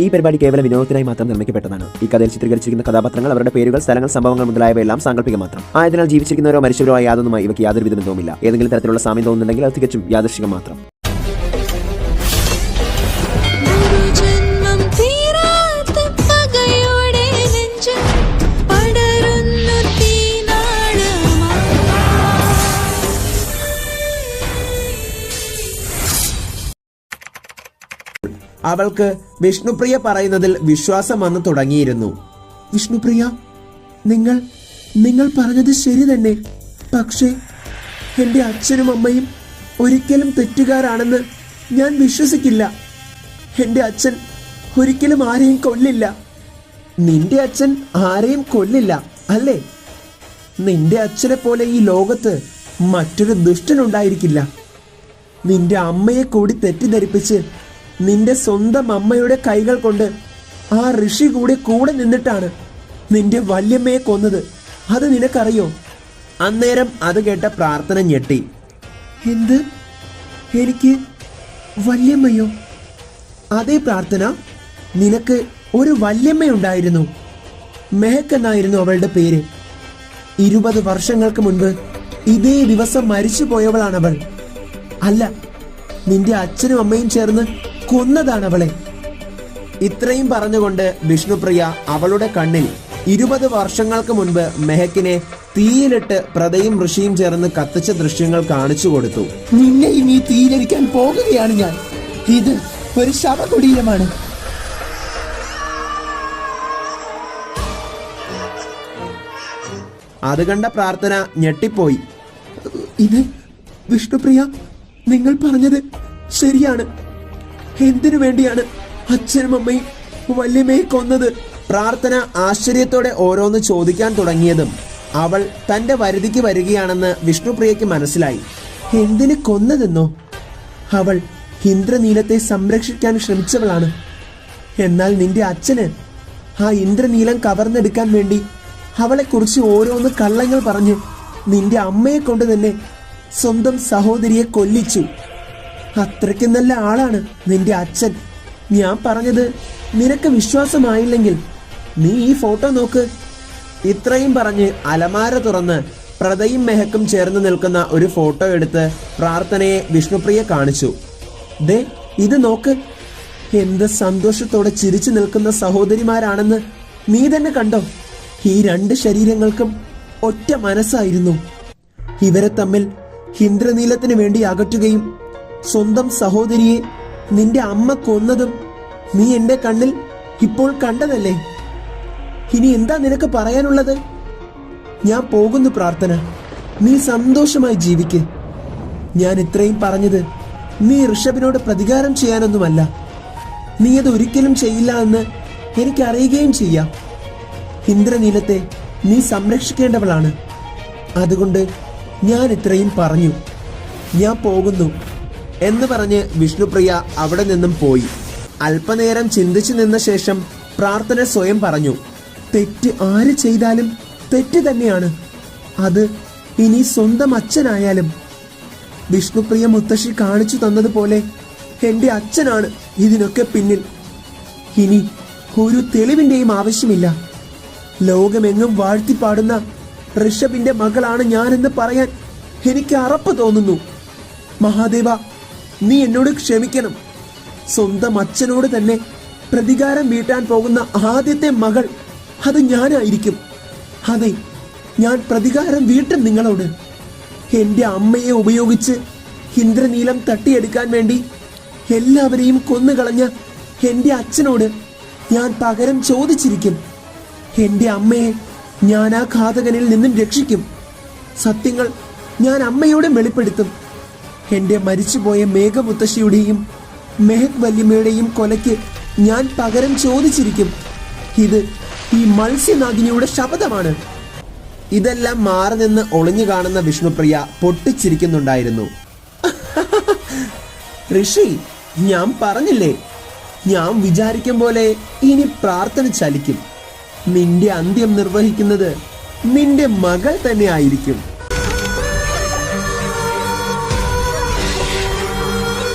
ഈ പരിപാടി കേവല വിനോദത്തിനായി മാത്രം നിർമ്മിക്കപ്പെട്ടതാണ്. ഈ കഥയിൽ ചിത്രീകരിച്ചിരിക്കുന്ന കഥാപാത്രങ്ങൾ, അവരുടെ പേരുകൾ, സ്ഥലങ്ങൾ, സംഭവങ്ങൾ മുതലായവയെല്ലാം സാങ്കല്പിക മാത്രം ആയതിനാൽ ജീവിച്ചിരിക്കുന്നവരോ മരിച്ചവരോ ആയ യാതൊന്നുമായി ഇവയ്ക്ക് യാതൊരു ബന്ധവുമില്ല. ഏതെങ്കിലും തരത്തിലുള്ള സാമ്യം തോന്നുന്നുണ്ടെങ്കിൽ അത് തികച്ചും യാദൃശ്ചികം മാത്രം. അവൾക്ക് വിഷ്ണുപ്രിയ പറയുന്നതിൽ വിശ്വാസം വന്നു തുടങ്ങിയിരുന്നു. വിഷ്ണുപ്രിയ, നിങ്ങൾ പറഞ്ഞത് ശരി തന്നെ. പക്ഷേ എൻ്റെ അച്ഛനും അമ്മയും ഒരിക്കലും തെറ്റുകാരാണെന്ന് ഞാൻ വിശ്വസിക്കില്ല. എൻ്റെ അച്ഛൻ ഒരിക്കലും ആരെയും കൊല്ലില്ല. നിന്റെ അച്ഛൻ ആരെയും കൊല്ലില്ല അല്ലേ? നിന്റെ അച്ഛനെ പോലെ ഈ ലോകത്ത് മറ്റൊരു ദുഷ്ടനുണ്ടായിരിക്കില്ല. നിന്റെ അമ്മയെ കൂടി തെറ്റിദ്ധരിപ്പിച്ച് നിന്റെ സ്വന്തം അമ്മയുടെ കൈകൾ കൊണ്ട് ആ ഋഷി കൂടെ നിന്നിട്ടാണ് നിന്റെ വല്യമ്മയെ കൊന്നത്. അത് നിനക്കറിയോ? അന്നേരം അത് കേട്ട പ്രാർത്ഥന ഞെട്ടി. എന്ത്? എനിക്ക് വല്യമ്മയോ? അതേ പ്രാർത്ഥന, നിനക്ക് ഒരു വല്യമ്മയുണ്ടായിരുന്നു. മെഹക് എന്നായിരുന്നു അവളുടെ പേര്. 20 വർഷങ്ങൾക്ക് മുൻപ് ഇതേ ദിവസം മരിച്ചു പോയവളാണവൾ. അല്ല, നിന്റെ അച്ഛനും അമ്മയും ചേർന്ന് കൊന്നതാണവളെ. ഇത്രയും പറഞ്ഞുകൊണ്ട് വിഷ്ണുപ്രിയ അവളുടെ കണ്ണിൽ 20 വർഷങ്ങൾക്ക് മുൻപ് മെഹക്കിനെ തീയിലിട്ട് പ്രതയും ഋഷിയും ചേർന്ന് കത്തിച്ച ദൃശ്യങ്ങൾ കാണിച്ചു കൊടുത്തു. നിന്നെ ഇനി തീയിലിരിക്കാൻ പോകുകയാണ് ഞാൻ. ഇത് ഒരു ശവകുടീരമാണ്. അത് കണ്ട പ്രാർത്ഥന ഞെട്ടിപ്പോയി. ഇത് വിഷ്ണുപ്രിയ, നിങ്ങൾ പറഞ്ഞത് ശരിയാണ്. എന്തിനു വേണ്ടിയാണ് അച്ഛനും അമ്മയും വല്യമ്മയെ കൊന്നത്? പ്രാർത്ഥന ആശ്ചര്യത്തോടെ ഓരോന്ന് ചോദിക്കാൻ തുടങ്ങിയതും അവൾ തന്റെ വരുതിക്ക് വരികയാണെന്ന് വിഷ്ണുപ്രിയയ്ക്ക് മനസ്സിലായി. എന്തിന് കൊന്നതെന്നോ? അവൾ ഇന്ദ്രനീലത്തെ സംരക്ഷിക്കാൻ ശ്രമിച്ചവളാണ്. എന്നാൽ നിന്റെ അച്ഛന് ആ ഇന്ദ്രനീലം കവർന്നെടുക്കാൻ വേണ്ടി അവളെക്കുറിച്ച് ഓരോന്ന് കള്ളങ്ങൾ പറഞ്ഞ് നിന്റെ അമ്മയെ കൊണ്ട് തന്നെ സ്വന്തം സഹോദരിയെ കൊല്ലിച്ചു. അത്രയ്ക്ക് നല്ല ആളാണ് നിന്റെ അച്ഛൻ. ഞാൻ പറഞ്ഞത് നിനക്ക് വിശ്വാസമായില്ലെങ്കിൽ നീ ഈ ഫോട്ടോ നോക്ക്. ഇത്രയും പറഞ്ഞ് അലമാര തുറന്ന് പ്രതയും മെഹക്കും ചേർന്ന് നിൽക്കുന്ന ഒരു ഫോട്ടോ എടുത്ത് പ്രാർത്ഥനയെ വിഷ്ണുപ്രിയ കാണിച്ചു. ദേ, ഇത് നോക്ക്. എന്ത് സന്തോഷത്തോടെ ചിരിച്ചു നിൽക്കുന്ന സഹോദരിമാരാണെന്ന് നീ തന്നെ കണ്ടോ? ഈ 2 ശരീരങ്ങൾക്കും ഒറ്റ മനസ്സായിരുന്നു. ഇവരെ തമ്മിൽ ഇന്ദ്രനീലത്തിന് വേണ്ടി അകറ്റുകയും സ്വന്തം സഹോദരിയെ നിന്റെ അമ്മ കൊന്നതും നീ എന്റെ കണ്ണിൽ ഇപ്പോൾ കണ്ടതല്ലേ? ഇനി എന്താ നിനക്ക് പറയാനുള്ളത്? ഞാൻ പോകുന്നു പ്രാർത്ഥന. നീ സന്തോഷമായി ജീവിക്ക്. ഞാൻ ഇത്രയും പറഞ്ഞത് നീ ഋഷഭിനോട് പ്രതികാരം ചെയ്യാനൊന്നുമല്ല. നീ അത് ഒരിക്കലും ചെയ്യില്ല എന്ന് എനിക്കറിയുകയും ചെയ്യാം. ഇന്ദ്രനീലത്തെ നീ സംരക്ഷിക്കേണ്ടവളാണ്. അതുകൊണ്ട് ഞാൻ ഇത്രയും പറഞ്ഞു. ഞാൻ പോകുന്നു എന്ന് പറഞ്ഞ് വിഷ്ണുപ്രിയ അവിടെ നിന്നും പോയി. അല്പനേരം ചിന്തിച്ചു നിന്ന ശേഷം പ്രാർത്ഥന സ്വയം പറഞ്ഞു, തെറ്റ് ആര് ചെയ്താലും തെറ്റ് തന്നെയാണ്. അത് ഇനി സ്വന്തം അച്ഛനായാലും. വിഷ്ണുപ്രിയ മുത്തശ്ശി കാണിച്ചു തന്നതുപോലെ എൻ്റെ അച്ഛനാണ് ഇതിനൊക്കെ പിന്നിൽ. ഇനി ഒരു തെളിവിന്റെയും ആവശ്യമില്ല. ലോകമെങ്ങും വാഴ്ത്തിപ്പാടുന്ന ഋഷഭിന്റെ മകളാണ് ഞാനെന്ന് പറയാൻ എനിക്ക് അറപ്പ് തോന്നുന്നു. മഹാദേവ, നീ എന്നോട് ക്ഷമിക്കണം. സ്വന്തം അച്ഛനോട് തന്നെ പ്രതികാരം വീട്ടാൻ പോകുന്ന ആദ്യത്തെ മകൾ അത് ഞാനായിരിക്കും. അതെ, ഞാൻ പ്രതികാരം വീട്ടും നിങ്ങളോട്. എൻ്റെ അമ്മയെ ഉപയോഗിച്ച് ഇന്ദ്രനീലം തട്ടിയെടുക്കാൻ വേണ്ടി എല്ലാവരെയും കൊന്നുകളഞ്ഞ എൻ്റെ അച്ഛനോട് ഞാൻ പകരം ചോദിച്ചിരിക്കും. എൻ്റെ അമ്മയെ ഞാൻ ആ ഘാതകനിൽ നിന്നും രക്ഷിക്കും. സത്യങ്ങൾ ഞാൻ അമ്മയോടും വെളിപ്പെടുത്തും. എൻ്റെ മരിച്ചുപോയ മേഘമുത്തശ്ശിയുടെയും മെഹക് വല്യമ്മയുടെയും കൊലയ്ക്ക് ഞാൻ പകരം ചോദിച്ചിരിക്കും. ഇത് ഈ മത്സ്യനാഗിനിയുടെ ശബ്ദമാണ്. ഇതെല്ലാം മാറി നിന്ന് ഒളിഞ്ഞു കാണുന്ന വിഷ്ണുപ്രിയ പൊട്ടിച്ചിരിക്കുന്നുണ്ടായിരുന്നു. ഋഷി, ഞാൻ പറഞ്ഞില്ലേ, ഞാൻ വിചാരിക്കും പോലെ ഇനി പ്രാർത്ഥന ചലിക്കും. നിന്റെ അന്ത്യം നിർവഹിക്കുന്നത് നിന്റെ മകൾ തന്നെ ആയിരിക്കും.